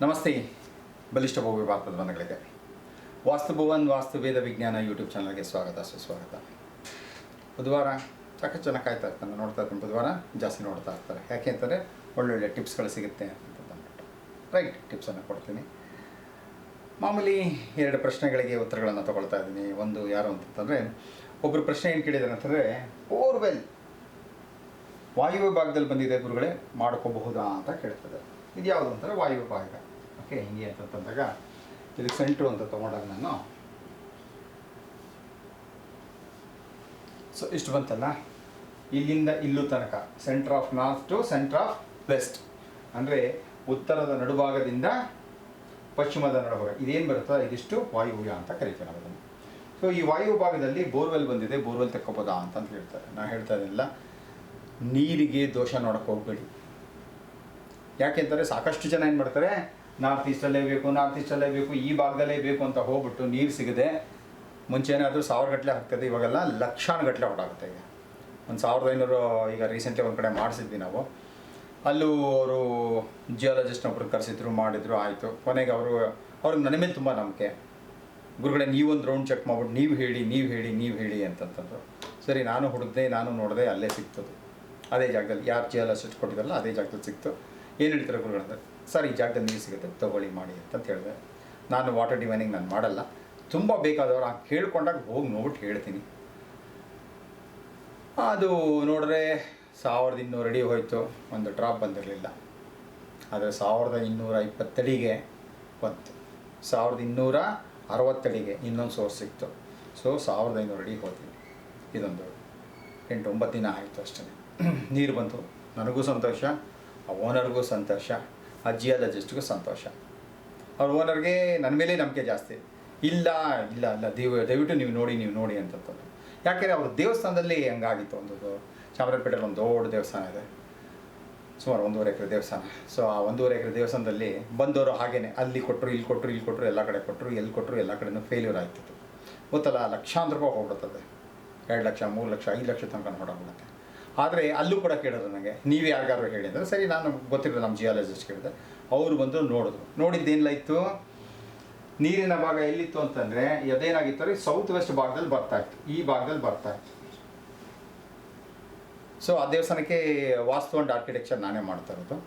ನಮಸ್ತೆ ಬಲಿಷ್ಠ ಭವ್ಯ ಭಾರತದ ಬಂಧುಗಳಿಗೆ ವಾಸ್ತುಭವನ್ ವಾಸ್ತುವೇದ ವಿಜ್ಞಾನ ಯೂಟ್ಯೂಬ್ ಚಾನಲ್ಗೆ ಸ್ವಾಗತ ಸುಸ್ವಾಗತ. ಬುಧವಾರ ಸಾಕಷ್ಟು ಜನ ಕಾಯ್ತಾ ಇರ್ತಾನೆ, ನೋಡ್ತಾ ಇರ್ತಾನೆ. ಬುಧವಾರ ಜಾಸ್ತಿ ನೋಡ್ತಾ ಇರ್ತಾರೆ. ಯಾಕೆ ಅಂತಂದರೆ ಒಳ್ಳೊಳ್ಳೆ ಟಿಪ್ಸ್ಗಳು ಸಿಗುತ್ತೆ ಅಂತಂದ್ಬಿಟ್ಟು ರೈಟ್ ಟಿಪ್ಸನ್ನು ಕೊಡ್ತೀನಿ. ಮಾಮೂಲಿ 2 ಪ್ರಶ್ನೆಗಳಿಗೆ ಉತ್ತರಗಳನ್ನು ತೊಗೊಳ್ತಾ ಇದ್ದೀನಿ. ಒಂದು ಯಾರು ಅಂತಂದರೆ, ಒಬ್ಬರು ಪ್ರಶ್ನೆ ಏನು ಕೇಳಿದ್ದಾರೆ ಅಂತಂದರೆ, ಬೋರ್ವೆಲ್ ವಾಯುವ್ಯ ಭಾಗದಲ್ಲಿ ಬಂದಿದೆ ಗುರುಗಳೇ, ಮಾಡ್ಕೋಬಹುದಾ ಅಂತ ಕೇಳ್ತದೆ. ಇದು ಯಾವುದು ಅಂತಾರೆ ವಾಯುವ್ಯ ಭಾಗ. ಓಕೆ, ಹಿಂಗೆ ಅಂತಂದಾಗ ಇದಕ್ಕೆ ಸೆಂಟ್ರು ಅಂತ ತೊಗೊಂಡಾಗ ನಾನು ಸೊ ಇಷ್ಟು ಬಂತಲ್ಲ, ಇಲ್ಲಿಂದ ಇಲ್ಲೂ ತನಕ centre of north to centre of west, ಅಂದರೆ ಉತ್ತರದ ನಡುಭಾಗದಿಂದ ಪಶ್ಚಿಮದ ನಡುಭಾಗ ಇದೇನು ಬರುತ್ತೋ ಇದಿಷ್ಟು ವಾಯುವ್ಯ ಅಂತ ಕರಿತೀವಿ ನಾವು ಅದನ್ನು. ಸೊ ಈ ವಾಯು ಭಾಗದಲ್ಲಿ ಬೋರ್ವೆಲ್ ಬಂದಿದೆ, ಬೋರ್ವೆಲ್ ತಕ್ಕೋಬೋದಾ ಅಂತ ಹೇಳ್ತಾರೆ. ನಾನು ಹೇಳ್ತಾ ಇದ್ದಿಲ್ಲ, ನೀರಿಗೆ ದೋಷ ನೋಡೋಕೆ ಹೋಗ್ಬೇಡಿ. ಯಾಕೆಂದರೆ ಸಾಕಷ್ಟು ಜನ ಏನು ಮಾಡ್ತಾರೆ, ನಾರ್ತ್ ಈಸ್ಟಲ್ಲೇ ಬೇಕು, ಈ ಭಾಗದಲ್ಲೇ ಬೇಕು ಅಂತ ಹೋಗ್ಬಿಟ್ಟು ನೀರು ಸಿಗದೆ ಮುಂಚೆ ಏನಾದರೂ 1000 ಗಟ್ಟಲೆ ಆಗ್ತದೆ, ಇವಾಗೆಲ್ಲ ಲಕ್ಷಾನು ಗಟ್ಟಲೆ ಹೊರಟಾಗುತ್ತೆ. ಈಗ ಒಂದು 1500 ಈಗ ರೀಸೆಂಟ್ಲಿ ಒಂದು ಕಡೆ ಮಾಡಿಸಿದ್ವಿ ನಾವು. ಅಲ್ಲೂ ಅವರು ಜಿಯಾಲಜಿಸ್ಟ್ನೊಬ್ರು ಕರೆಸಿದ್ರು, ಮಾಡಿದ್ರು, ಆಯಿತು. ಕೊನೆಗೆ ಅವ್ರಿಗೆ ನನ್ನ ಮೇಲೆ ತುಂಬ ನಂಬಿಕೆ. ಗುರುಗಳೇ ನೀವೊಂದು ರೌಂಡ್ ಚೆಕ್ ಮಾಡ್ಬಿಟ್ಟು ನೀವು ಹೇಳಿ ಅಂತಂತಂದರು. ಸರಿ, ನಾನು ಹುಡುಕ್ದೆ, ನಾನು ನೋಡಿದೆ, ಅಲ್ಲೇ ಸಿಗ್ತದೆ. ಅದೇ ಜಾಗದಲ್ಲಿ ಯಾರು ಜಿಯಾಲಜಿಸ್ಟ್ ಕೊಟ್ಟಿದ್ದಾರಲ್ಲ ಅದೇ ಜಾಗದಲ್ಲಿ ಸಿಕ್ತು. ಏನು ಹೇಳ್ತಾರೆ ಗುರುಗಳಂದ್ರೆ, ಸರ್ ಈ ಜಾಗದಲ್ಲಿ ನೀರು ಸಿಗುತ್ತೆ, ತೊಗೊಳ್ಳಿ ಮಾಡಿ ಅಂತ ಹೇಳಿದೆ. ನಾನು ವಾಟರ್ ಡಿವೈನಿಂಗ್ ನಾನು ಮಾಡಲ್ಲ, ತುಂಬ ಬೇಕಾದವರು ಕೇಳ್ಕೊಂಡಾಗ ಹೋಗಿ ನೋಡ್ಬಿಟ್ಟು ಹೇಳ್ತೀನಿ. ಅದು ನೋಡಿದ್ರೆ 1200 ಅಡಿ ಹೋಯಿತು, ಒಂದು ಡ್ರಾಪ್ ಬಂದಿರಲಿಲ್ಲ. ಆದರೆ 1220 ಅಡಿಗೆ ಬಂತು, 1260 ಅಡಿಗೆ ಇನ್ನೊಂದು ಸೋರ್ಸ್ ಸಿಕ್ತು. ಸೊ 1500 ಅಡಿ ಹೋದ್ವಿ. ಇದೊಂದು 8-9 ದಿನ ಆಯಿತು ಅಷ್ಟೇ. ನೀರು ಬಂತು, ನನಗೂ ಸಂತೋಷ, ಆ ಓನರ್ಗೂ ಸಂತೋಷ, ಆ ಜಿಯಾಲಜಿಸ್ಟ್ಗೂ ಸಂತೋಷ. ಅವ್ರ ಓನರ್ಗೆ ನನ್ನ ಮೇಲೆ ನಂಬಿಕೆ ಜಾಸ್ತಿ. ಇಲ್ಲ ದಯವಿಟ್ಟು ನೀವು ನೋಡಿ ಅಂತಂತಂದು. ಯಾಕೆಂದರೆ ಅವ್ರ ದೇವಸ್ಥಾನದಲ್ಲಿ ಹಂಗಾಗಿತ್ತು. ಒಂದು ಚಾಮರಾಜಪೇಟೆಯಲ್ಲಿ ಒಂದು ದೊಡ್ಡ ದೇವಸ್ಥಾನ ಇದೆ, ಸುಮಾರು 1.5 ಎಕರೆ ದೇವಸ್ಥಾನ. ಸೊ ಆ 1.5 ಎಕರೆ ದೇವಸ್ಥಾನದಲ್ಲಿ ಬಂದವರು ಹಾಗೇನೆ ಅಲ್ಲಿ ಕೊಟ್ಟರು, ಇಲ್ಲಿ ಕೊಟ್ಟರು, ಎಲ್ಲ ಕಡೆ ಕೊಟ್ಟರು, ಎಲ್ಲಿ ಕೊಟ್ಟರು ಎಲ್ಲ ಕಡೆನೂ ಫೇಲ್ಯೂರ್ ಆಯ್ತಿತ್ತು. ಗೊತ್ತಲ್ಲ, ಲಕ್ಷಾಂತರ ರೂಪಾಯಿ ಹೋಗ್ಬಿಡ್ತದೆ. 2 ಲಕ್ಷ, 3 ಲಕ್ಷ, 5 ಲಕ್ಷ ತನಕ ಹೊರಬಿಡುತ್ತೆ. ಆದರೆ ಅಲ್ಲೂ ಕೂಡ ಕೇಳೋದು ನನಗೆ, ನೀವು ಯಾರಿಗಾರು ಹೇಳಿದ್ರೆ ಸರಿ, ನಾನು ಗೊತ್ತಿರೋದು ನಮ್ಮ ಜಿಯಾಲಜಿಸ್ಟ್ ಕೇಳಿದೆ. ಅವರು ಬಂದು ನೋಡಿದ್ದೇನಿಲ್ಲ ಇತ್ತು. ನೀರಿನ ಭಾಗ ಎಲ್ಲಿತ್ತು ಅಂತಂದರೆ ಅದೇನಾಗಿತ್ತು ಅಂದರೆ ಸೌತ್ ವೆಸ್ಟ್ ಭಾಗದಲ್ಲಿ ಬರ್ತಾಯಿತ್ತು, ಈ ಭಾಗದಲ್ಲಿ ಬರ್ತಾಯಿತ್ತು. ಸೊ ಆ ದೇವಸ್ಥಾನಕ್ಕೆ ವಾಸ್ತು ಆ್ಯಂಡ್ ಆರ್ಕಿಟೆಕ್ಚರ್ ನಾನೇ ಮಾಡ್ತಾ ಇರೋದು.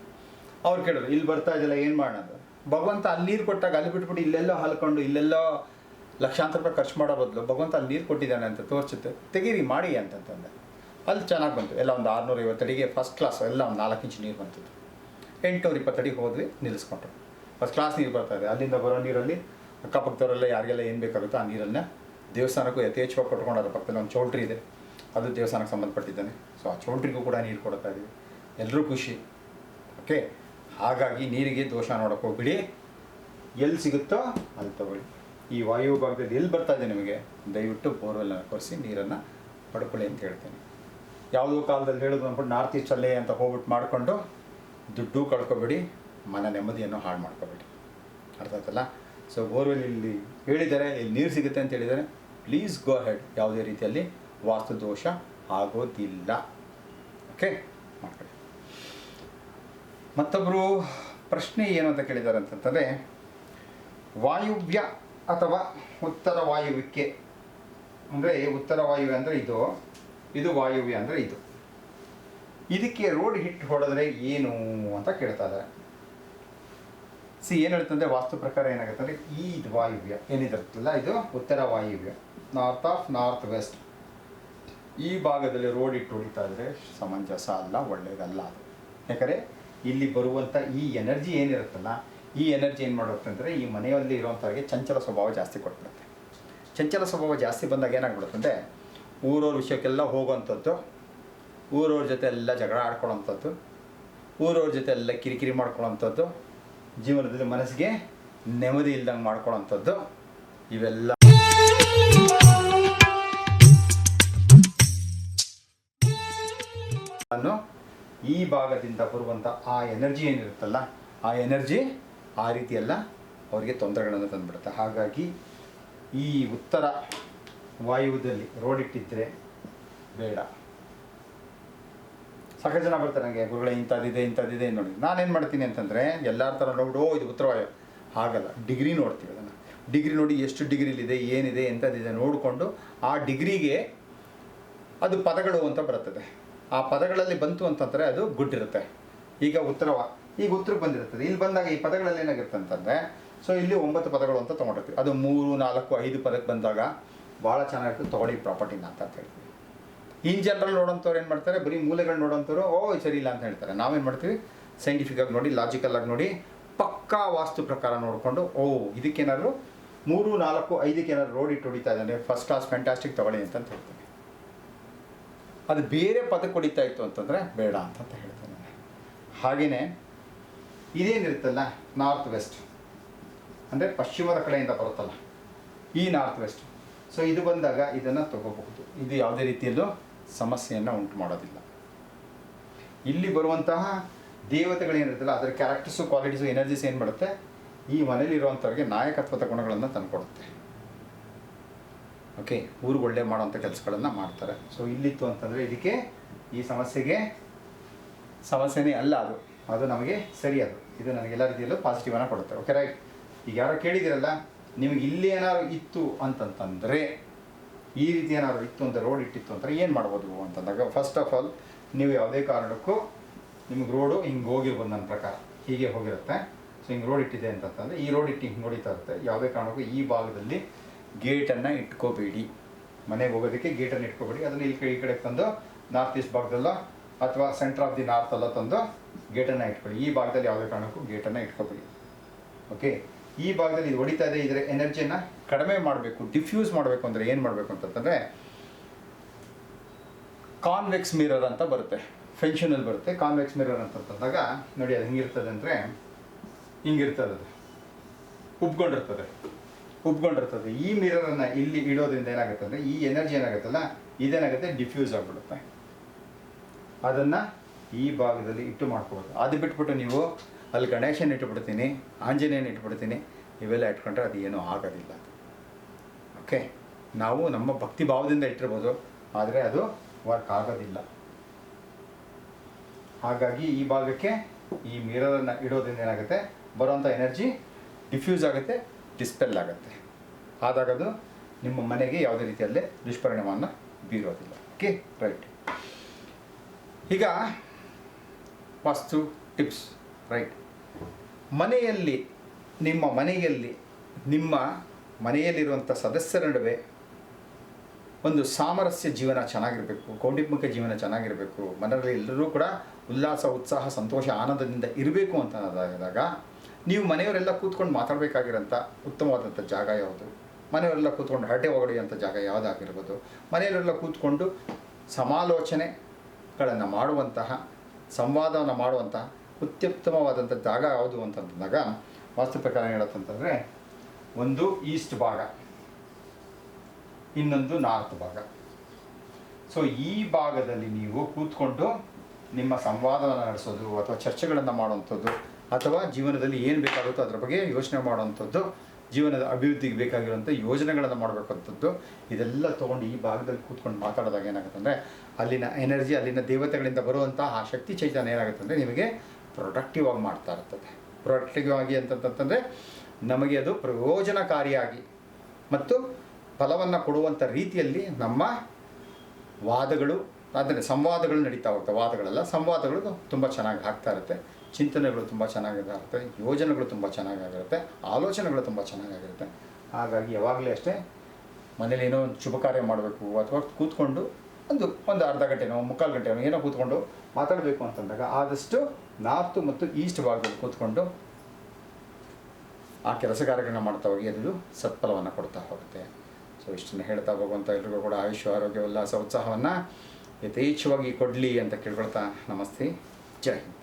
ಅವ್ರು ಕೇಳಿದ್ರು, ಇಲ್ಲಿ ಬರ್ತಾ ಇದೆಯಲ್ಲ ಏನು ಮಾಡೋದು, ಭಗವಂತ ಅಲ್ಲಿ ನೀರು ಕೊಟ್ಟಾಗ ಅಲ್ಲಿ ಬಿಟ್ಬಿಟ್ಟು ಇಲ್ಲೆಲ್ಲೋ ಹಲ್ಕೊಂಡು ಇಲ್ಲೆಲ್ಲೋ ಲಕ್ಷಾಂತರ ರೂಪಾಯಿ ಖರ್ಚು ಮಾಡೋ ಬದಲು ಭಗವಂತ ಅಲ್ಲಿ ನೀರು ಕೊಟ್ಟಿದ್ದಾನೆ ಅಂತ ತೋರಿಸುತ್ತೆ, ತೆಗೀರಿ ಮಾಡಿ ಅಂತಂತಂದೆ. ಅಲ್ಲಿ ಚೆನ್ನಾಗಿ ಬಂತು, ಎಲ್ಲ ಒಂದು 650 ಅಡಿಗೆ ಫಸ್ಟ್ ಕ್ಲಾಸ್, ಎಲ್ಲ ಒಂದು 4 ಇಂಚು ನೀರು ಬಂತಿತ್ತು. 820 ಅಡಿ ಹೋದ್ವಿ, ನಿಲ್ಲಿಸ್ಕೊಂಡ್ರು. ಫಸ್ಟ್ ಕ್ಲಾಸ್ ನೀರು ಬರ್ತಾಯಿದೆ. ಅಲ್ಲಿಂದ ಬರೋ ನೀರಲ್ಲಿ ಅಕ್ಕಪಕ್ಕದವರೆಲ್ಲ ಯಾರಿಗೆಲ್ಲ ಏನು ಬೇಕಾಗುತ್ತೋ ಆ ನೀರನ್ನು ದೇವಸ್ಥಾನಕ್ಕೂ ಯಥೇಚ್ಛವಾಗಿ ಕೊಟ್ಕೊಂಡು, ಅದ್ರ ಪಕ್ಕದಲ್ಲಿ ಒಂದು ಚೌಲ್ಟ್ರಿ ಇದೆ, ಅದು ದೇವಸ್ಥಾನಕ್ಕೆ ಸಂಬಂಧಪಟ್ಟಿದ್ದಾನೆ. ಸೊ ಆ ಚೌಲ್ಟ್ರಿಗೂ ಕೂಡ ನೀರು ಕೊಡ್ತಾ ಇದ್ದೀವಿ, ಎಲ್ಲರೂ ಖುಷಿ. ಓಕೆ, ಹಾಗಾಗಿ ನೀರಿಗೆ ದೋಷ ನೋಡೋಕೆ ಹೋಗ್ಬಿಡಿ, ಎಲ್ಲಿ ಸಿಗುತ್ತೋ ಅಲ್ಲಿ ತಗೊಳ್ಳಿ. ಈ ವಾಯು ಭಾಗದಲ್ಲಿ ಎಲ್ಲಿ ಬರ್ತಾ ಇದೆ ನಿಮಗೆ, ದಯವಿಟ್ಟು ಬೋರ್ವೆಲ್ಲನ್ನು ಕೊರೆಸಿ ನೀರನ್ನು ಪಡ್ಕೊಳ್ಳಿ ಅಂತ ಹೇಳ್ತೀನಿ. ಯಾವುದೋ ಕಾಲದಲ್ಲಿ ಹೇಳೋದು ಅಂದ್ಬಿಟ್ಟು ನಾರ್ತ್ ಈಸ್ಟಲ್ಲೇ ಅಂತ ಹೋಗ್ಬಿಟ್ಟು ಮಾಡಿಕೊಂಡು ದುಡ್ಡು ಕಳ್ಕೊಬೇಡಿ, ಮನ ನೆಮ್ಮದಿಯನ್ನು ಹಾಳು ಮಾಡ್ಕೊಬೇಡಿ. ಅರ್ಥ ಆಯ್ತಲ್ಲ? ಸೊ ಬೋರ್ವೆಲ್ ಇಲ್ಲಿ ಹೇಳಿದ್ದಾರೆ, ಇಲ್ಲಿ ನೀರು ಸಿಗುತ್ತೆ ಅಂತ ಹೇಳಿದ್ದಾರೆ, ಪ್ಲೀಸ್ ಗೋ ಹೆಡ್. ಯಾವುದೇ ರೀತಿಯಲ್ಲಿ ವಾಸ್ತು ದೋಷ ಆಗೋದಿಲ್ಲ. ಓಕೆ, ಮಾಡ್ಕೊಳ್ಳಿ. ಮತ್ತೊಬ್ಬರು ಪ್ರಶ್ನೆ ಏನು ಅಂತ ಕೇಳಿದ್ದಾರೆ ಅಂತಂದರೆ, ವಾಯುವ್ಯ ಅಥವಾ ಉತ್ತರ ವಾಯುವ್ಯಕ್ಕೆ, ಅಂದರೆ ಉತ್ತರ ವಾಯುವ್ಯ ಅಂದರೆ ಇದು ವಾಯುವ್ಯ ಅಂದರೆ ಇದಕ್ಕೆ ರೋಡ್ ಹಿಟ್ ಹೊಡೆದ್ರೆ ಏನು ಅಂತ ಕೇಳ್ತಾ ಇದ್ದಾರೆ. ಏನು ಹೇಳ್ತಂದರೆ, ವಾಸ್ತು ಪ್ರಕಾರ ಏನಾಗುತ್ತೆ ಅಂದರೆ, ಇದು ವಾಯುವ್ಯ ಏನಿದಿರುತ್ತಲ್ಲ, ಇದು ಉತ್ತರ ವಾಯುವ್ಯ, ನಾರ್ತ್ ಆಫ್ ನಾರ್ತ್ ವೆಸ್ಟ್. ಈ ಭಾಗದಲ್ಲಿ ರೋಡ್ ಇಟ್ಟು ಹೊಡಿತಾ ಇದ್ರೆ ಸಮಂಜಸ ಅಲ್ಲ, ಒಳ್ಳೆಯದಲ್ಲ ಅದು. ಯಾಕಂದರೆ ಇಲ್ಲಿ ಬರುವಂಥ ಈ ಎನರ್ಜಿ ಏನಿರುತ್ತಲ್ಲ, ಈ ಎನರ್ಜಿ ಏನು ಮಾಡುತ್ತೆ ಅಂದರೆ, ಈ ಮನೆಯಲ್ಲಿ ಇರುವಂಥವ್ರಿಗೆ ಚಂಚಲ ಸ್ವಭಾವ ಜಾಸ್ತಿ ಕೊಟ್ಬಿಡುತ್ತೆ. ಚಂಚಲ ಸ್ವಭಾವ ಜಾಸ್ತಿ ಬಂದಾಗ ಏನಾಗ್ಬಿಡುತ್ತೆ ಅಂದರೆ, ಊರವ್ರ ವಿಷಯಕ್ಕೆಲ್ಲ ಹೋಗೋವಂಥದ್ದು, ಊರವ್ರ ಜೊತೆ ಎಲ್ಲ ಜಗಳ ಆಡ್ಕೊಳ್ಳೋವಂಥದ್ದು, ಊರವ್ರ ಜೊತೆ ಎಲ್ಲ ಕಿರಿಕಿರಿ ಮಾಡ್ಕೊಳ್ಳೋವಂಥದ್ದು, ಜೀವನದಲ್ಲಿ ಮನಸ್ಸಿಗೆ ನೆಮ್ಮದಿ ಇಲ್ದಂಗೆ ಮಾಡ್ಕೊಳ್ಳೋವಂಥದ್ದು, ಇವೆಲ್ಲ ಈ ಭಾಗದಿಂದ ಬರುವಂಥ ಆ ಎನರ್ಜಿ ಏನಿರುತ್ತಲ್ಲ, ಆ ಎನರ್ಜಿ ಆ ರೀತಿಯೆಲ್ಲ ಅವರಿಗೆ ತೊಂದರೆಗಳನ್ನು ತಂದುಬಿಡುತ್ತೆ. ಹಾಗಾಗಿ ಈ ಉತ್ತರ ವಾಯುವ್ಯದಲ್ಲಿ ರೋಡ್ ಇಟ್ಟಿದ್ದರೆ ಬೇಡ. ಸಾಕಷ್ಟು ಜನ ಬರ್ತಾರೆ ನನಗೆ, ಗುರುಗಳೇ ಇಂಥದ್ದಿದೆ ನೋಡಿ. ನಾನೇನು ಮಾಡ್ತೀನಿ ಅಂತಂದರೆ ಎಲ್ಲರ ಥರ ನೋಡು ಇದು ಉತ್ತರವಾಯು ಹಾಗಲ್ಲ, ಡಿಗ್ರಿ ನೋಡ್ತೀವಿ ಅದನ್ನು. ಡಿಗ್ರಿ ನೋಡಿ ಎಷ್ಟು ಡಿಗ್ರಿಲಿದೆ, ಏನಿದೆ, ಎಂಥದ್ದಿದೆ ನೋಡಿಕೊಂಡು ಆ ಡಿಗ್ರಿಗೆ ಅದು ಪದಗಳು ಅಂತ ಬರುತ್ತದೆ. ಆ ಪದಗಳಲ್ಲಿ ಬಂತು ಅಂತಂದರೆ ಅದು ಗುಡ್ ಇರುತ್ತೆ. ಈಗ ಉತ್ತರಕ್ಕೆ ಬಂದಿರ್ತದೆ. ಇಲ್ಲಿ ಬಂದಾಗ ಈ ಪದಗಳಲ್ಲಿ ಏನಾಗಿರುತ್ತೆ ಅಂತಂದರೆ, ಸೊ ಇಲ್ಲಿ 9 ಪದಗಳು ಅಂತ ತೊಗೊಂಡಿರ್ತೀವಿ. ಅದು 3, 4, 5 ಪದಕ್ಕೆ ಬಂದಾಗ ಭಾಳ ಚೆನ್ನಾಗಿರ್ತದೆ, ತೊಗೊಳ್ಳಿ ಪ್ರಾಪರ್ಟಿನ ಅಂತ ಹೇಳ್ತೀವಿ. ಇನ್ ಜನರಲ್ ನೋಡೋಂಥವ್ರು ಏನು ಮಾಡ್ತಾರೆ, ಬರೀ ಮೂಲೆಗಳು ನೋಡೋಂಥವ್ರು ಸರಿ ಇಲ್ಲ ಅಂತ ಹೇಳ್ತಾರೆ. ನಾವೇನು ಮಾಡ್ತೀವಿ, ಸೈಂಟಿಫಿಕ್ಕಾಗಿ ನೋಡಿ, ಲಾಜಿಕಲ್ಲಾಗಿ ನೋಡಿ, ಪಕ್ಕಾ ವಾಸ್ತು ಪ್ರಕಾರ ನೋಡಿಕೊಂಡು ಇದಕ್ಕೇನಾದ್ರು 3, 4, 5ಕ್ಕೆ ಏನಾದ್ರು ರೋಡ್ ಇಟ್ಟು ಹೊಡಿತಾ ಇದ್ದಾನೆ, ಫಸ್ಟ್ ಕ್ಲಾಸ್ ಫ್ಯಾಂಟಾಸ್ಟಿಕ್ ತೊಗೊಳ್ಳಿ ಅಂತ ಹೇಳ್ತೀನಿ. ಅದು ಬೇರೆ ಪದಕ್ಕೆ ಹೊಡಿತಾ ಇತ್ತು ಅಂತಂದರೆ ಬೇಡ ಅಂತ ಹೇಳ್ತೇನೆ. ಹಾಗೆಯೇ ಇದೇನಿರುತ್ತಲ್ಲ ನಾರ್ತ್ ವೆಸ್ಟ್ ಅಂದರೆ ಪಶ್ಚಿಮದ ಕಡೆಯಿಂದ ಬರುತ್ತಲ್ಲ ಈ ನಾರ್ತ್ ವೆಸ್ಟ್. ಸೊ ಇದು ಬಂದಾಗ ಇದನ್ನು ತಗೋಬಹುದು. ಇದು ಯಾವುದೇ ರೀತಿಯಲ್ಲೂ ಸಮಸ್ಯೆಯನ್ನು ಉಂಟು ಮಾಡೋದಿಲ್ಲ. ಇಲ್ಲಿ ಬರುವಂತಹ ದೇವತೆಗಳೇನಿರುತ್ತಲ್ಲ ಅದರ ಕ್ಯಾರೆಕ್ಟರ್ಸು, ಕ್ವಾಲಿಟೀಸು, ಎನರ್ಜೀಸ್ ಏನು ಮಾಡುತ್ತೆ, ಈ ಮನೇಲಿರುವಂಥವ್ರಿಗೆ ನಾಯಕತ್ವದ ಗುಣಗಳನ್ನು ತಂದುಕೊಡುತ್ತೆ. ಓಕೆ, ಊರಿಗೆ ಒಳ್ಳೆ ಮಾಡೋವಂಥ ಕೆಲಸಗಳನ್ನು ಮಾಡ್ತಾರೆ. ಸೊ ಇಲ್ಲಿತ್ತು ಅಂತಂದರೆ ಇದಕ್ಕೆ ಈ ಸಮಸ್ಯೆನೇ ಅಲ್ಲ, ಅದು ನಮಗೆ ಸರಿ. ಇದು ನನಗೆಲ್ಲ ರೀತಿಯಲ್ಲೂ ಪಾಸಿಟಿವನ್ನು ಕೊಡುತ್ತೆ. Okay right. ಈಗ ಯಾರೋ ಕೇಳಿದಿರಲ್ಲ, ನಿಮಗೆ ಇಲ್ಲಿ ಏನಾದ್ರು ಇತ್ತು ಅಂತಂತಂದರೆ, ಈ ರೀತಿ ಏನಾದ್ರು ಇತ್ತು ಅಂತ ರೋಡ್ ಇಟ್ಟಿತ್ತು ಅಂದರೆ ಏನು ಮಾಡ್ಬೋದು ಅಂತಂದಾಗ, ಫಸ್ಟ್ ಆಫ್ ಆಲ್ ನೀವು ಯಾವುದೇ ಕಾರಣಕ್ಕೂ ನಿಮಗೆ ರೋಡು ಹಿಂಗೆ ಹೋಗಿರ್ಬೋದು, ನನ್ನ ಪ್ರಕಾರ ಹೀಗೆ ಹೋಗಿರುತ್ತೆ. ಸೊ ಹಿಂಗೆ ರೋಡ್ ಇಟ್ಟಿದೆ ಅಂತಂದರೆ ಈ ರೋಡ್ ಇಟ್ಟು ಹಿಂಗೆ ನೋಡಿತಾ ಇರುತ್ತೆ. ಯಾವುದೇ ಕಾರಣಕ್ಕೂ ಈ ಭಾಗದಲ್ಲಿ ಗೇಟನ್ನು ಇಟ್ಕೋಬೇಡಿ. ಮನೆಗೆ ಹೋಗೋದಕ್ಕೆ ಗೇಟನ್ನು ಇಟ್ಕೋಬೇಡಿ. ಅದನ್ನು ಈ ಕಡೆ ತಂದು ನಾರ್ತ್ ಈಸ್ಟ್ ಭಾಗದಲ್ಲೋ ಅಥವಾ ಸೆಂಟ್ರ್ ಆಫ್ ದಿ ನಾರ್ತ್ ಅಲ್ಲ ತಂದು ಗೇಟನ್ನು ಇಟ್ಕೊಳ್ಳಿ. ಈ ಭಾಗದಲ್ಲಿ ಯಾವುದೇ ಕಾರಣಕ್ಕೂ ಗೇಟನ್ನು ಇಟ್ಕೋಬೇಡಿ. ಓಕೆ, ಈ ಭಾಗದಲ್ಲಿ ಇದು ಹೊಡಿತಾ ಇದೆ, ಇದರ ಎನರ್ಜಿಯನ್ನು ಕಡಿಮೆ ಮಾಡಬೇಕು, ಡಿಫ್ಯೂಸ್ ಮಾಡಬೇಕು ಅಂದರೆ ಏನು ಮಾಡಬೇಕು ಅಂತಂದರೆ, ಕಾನ್ವೆಕ್ಸ್ ಮಿರರ್ ಅಂತ ಬರುತ್ತೆ, ಫೆನ್ಷನಲ್ಲಿ ಬರುತ್ತೆ. ಕಾನ್ವೆಕ್ಸ್ ಮಿರರ್ ಅಂತಂದಾಗ ನೋಡಿ, ಅದು ಹಿಂಗಿರ್ತದೆ ಅಂದರೆ ಹಿಂಗಿರ್ತದೆ, ಅದು ಉಬ್ಕೊಂಡಿರ್ತದೆ. ಈ ಮಿರರನ್ನು ಇಲ್ಲಿ ಇಡೋದ್ರಿಂದ ಏನಾಗುತ್ತೆ ಅಂದರೆ ಈ ಎನರ್ಜಿ ಏನಾಗುತ್ತಲ್ಲ ಇದೇನಾಗುತ್ತೆ, ಡಿಫ್ಯೂಸ್ ಆಗಿಬಿಡುತ್ತೆ. ಅದನ್ನು ಈ ಭಾಗದಲ್ಲಿ ಇಟ್ಟು ಮಾಡ್ಕೋಬೋದು. ಅದು ಬಿಟ್ಬಿಟ್ಟು ನೀವು ಅಲ್ಲಿ ಗಣೇಶನ ಇಟ್ಬಿಡ್ತೀನಿ, ಆಂಜನೇಯನ ಇಟ್ಬಿಡ್ತೀನಿ, ಇವೆಲ್ಲ ಇಟ್ಕೊಂಡ್ರೆ ಅದು ಏನೂ ಆಗೋದಿಲ್ಲ. ಓಕೆ, ನಾವು ನಮ್ಮ ಭಕ್ತಿ ಭಾವದಿಂದ ಇಟ್ಟಿರ್ಬೋದು, ಆದರೆ ಅದು ವರ್ಕ್ ಆಗೋದಿಲ್ಲ. ಹಾಗಾಗಿ ಈ ಭಾಗಕ್ಕೆ ಈ ಮಿರರನ್ನು ಇಡೋದ್ರಿಂದ ಏನಾಗುತ್ತೆ, ಬರೋವಂಥ ಎನರ್ಜಿ ಡಿಫ್ಯೂಸ್ ಆಗುತ್ತೆ, ಡಿಸ್ಪೆಲ್ ಆಗುತ್ತೆ. ಆದಾಗ ಅದು ನಿಮ್ಮ ಮನೆಗೆ ಯಾವುದೇ ರೀತಿಯಲ್ಲೇ ದುಷ್ಪರಿಣಾಮವನ್ನು ಬೀರೋದಿಲ್ಲ. Okay right. ಈಗ ವಾಸ್ತು ಟಿಪ್ಸ್. ರೈಟ್. ನಿಮ್ಮ ಮನೆಯಲ್ಲಿರುವಂಥ ಸದಸ್ಯರ ನಡುವೆ ಒಂದು ಸಾಮರಸ್ಯ ಜೀವನ ಚೆನ್ನಾಗಿರಬೇಕು, ಕೌಟುಂಬಿಕ ಜೀವನ ಚೆನ್ನಾಗಿರಬೇಕು, ಮನೆಯಲ್ಲಿ ಎಲ್ಲರೂ ಕೂಡ ಉಲ್ಲಾಸ, ಉತ್ಸಾಹ, ಸಂತೋಷ, ಆನಂದದಿಂದ ಇರಬೇಕು ಅಂತ ಆದಾಗ ನೀವು ಮನೆಯವರೆಲ್ಲ ಕೂತ್ಕೊಂಡು ಮಾತಾಡಬೇಕಾಗಿರೋಂಥ ಉತ್ತಮವಾದಂಥ ಜಾಗ ಯಾವುದು, ಮನೆಯವರೆಲ್ಲ ಕೂತ್ಕೊಂಡು ಹರಟೆ ಹೊಡೆಯುವಂಥ ಜಾಗ ಯಾವುದಾಗಿರ್ಬೋದು, ಮನೆಯವರೆಲ್ಲ ಕೂತ್ಕೊಂಡು ಸಮಾಲೋಚನೆಗಳನ್ನು ಮಾಡುವಂತಹ, ಸಂವಾದವನ್ನು ಮಾಡುವಂತಹ ಅತ್ಯುತ್ತಮವಾದಂಥ ಜಾಗ ಯಾವುದು ಅಂತಂದಾಗ ವಾಸ್ತು ಪ್ರಕಾರ ಹೇಳುತ್ತಂತಂದರೆ, ಒಂದು ಈಸ್ಟ್ ಭಾಗ, ಇನ್ನೊಂದು ನಾರ್ತ್ ಭಾಗ. ಸೊ ಈ ಭಾಗದಲ್ಲಿ ನೀವು ಕೂತ್ಕೊಂಡು ನಿಮ್ಮ ಸಂವಾದವನ್ನು ನಡೆಸೋದು ಅಥವಾ ಚರ್ಚೆಗಳನ್ನು ಮಾಡುವಂಥದ್ದು ಅಥವಾ ಜೀವನದಲ್ಲಿ ಏನು ಬೇಕಾಗುತ್ತೋ ಅದರ ಬಗ್ಗೆ ಯೋಚನೆ ಮಾಡುವಂಥದ್ದು, ಜೀವನದ ಅಭಿವೃದ್ಧಿಗೆ ಬೇಕಾಗಿರುವಂಥ ಯೋಜನೆಗಳನ್ನು ಮಾಡಬೇಕಂಥದ್ದು, ಇದೆಲ್ಲ ತೊಗೊಂಡು ಈ ಭಾಗದಲ್ಲಿ ಕೂತ್ಕೊಂಡು ಮಾತಾಡಿದಾಗ ಏನಾಗುತ್ತೆ ಅಂದರೆ ಅಲ್ಲಿನ ಎನರ್ಜಿ, ಅಲ್ಲಿನ ದೇವತೆಗಳಿಂದ ಬರುವಂಥ ಆ ಶಕ್ತಿ ಚೈತನ್ಯ ಏನಾಗುತ್ತೆ ಅಂದರೆ ನಿಮಗೆ ಪ್ರೊಡಕ್ಟಿವ್ ಆಗಿ ಮಾಡ್ತಾ ಇರ್ತದೆ. ಪ್ರೊಡಕ್ಟಿವ್ ಆಗಿ ಅಂತಂತಂದರೆ ನಮಗೆ ಅದು ಪ್ರಯೋಜನಕಾರಿಯಾಗಿ ಮತ್ತು ಫಲವನ್ನು ಕೊಡುವಂಥ ರೀತಿಯಲ್ಲಿ ನಮ್ಮ ವಾದಗಳು, ಅಂದರೆ ಸಂವಾದಗಳು ನಡೀತಾ ಹೋಗ್ತವೆ. ಸಂವಾದಗಳು ತುಂಬ ಚೆನ್ನಾಗಿ ಆಗ್ತಾ ಇರುತ್ತೆ, ಚಿಂತನೆಗಳು ತುಂಬ ಚೆನ್ನಾಗಿರುತ್ತೆ, ಯೋಜನೆಗಳು ತುಂಬ ಚೆನ್ನಾಗಿರುತ್ತೆ, ಆಲೋಚನೆಗಳು ತುಂಬ ಚೆನ್ನಾಗಿರುತ್ತೆ. ಹಾಗಾಗಿ ಯಾವಾಗಲೇ ಅಷ್ಟೇ ಮನೇಲಿ ಏನೋ ಒಂದು ಶುಭ ಕಾರ್ಯ ಮಾಡಬೇಕು ಅಥವಾ ಕೂತ್ಕೊಂಡು ಒಂದು ಅರ್ಧ ಗಂಟೆನೋ 3/4 ಗಂಟೆನೋ ಏನೋ ಕೂತ್ಕೊಂಡು ಮಾತಾಡಬೇಕು ಅಂತಂದಾಗ ಆದಷ್ಟು ನಾರ್ತ್ ಮತ್ತು ಈಸ್ಟ್ ಭಾಗದಲ್ಲಿ ಕೂತ್ಕೊಂಡು ಆ ಕೆಲಸ ಕಾರ್ಯಗಳನ್ನ ಮಾಡ್ತಾ ಹೋಗಿ ಅದು ಸತ್ಫಲವನ್ನು ಕೊಡ್ತಾ ಹೋಗುತ್ತೆ. ಸೊ ಇಷ್ಟನ್ನು ಹೇಳ್ತಾ ಹೋಗುವಂಥ ಎಲ್ರಿಗೂ ಕೂಡ ಆಯುಷ್ಯ, ಆರೋಗ್ಯ, ಉಲ್ಲಾಸ, ಉತ್ಸಾಹವನ್ನು ಯಥೇಚ್ಛವಾಗಿ ಕೊಡಲಿ ಅಂತ ಕೇಳ್ಕೊಳ್ತಾ ನಮಸ್ತೆ, ಜೈ ಹಿಂದ್.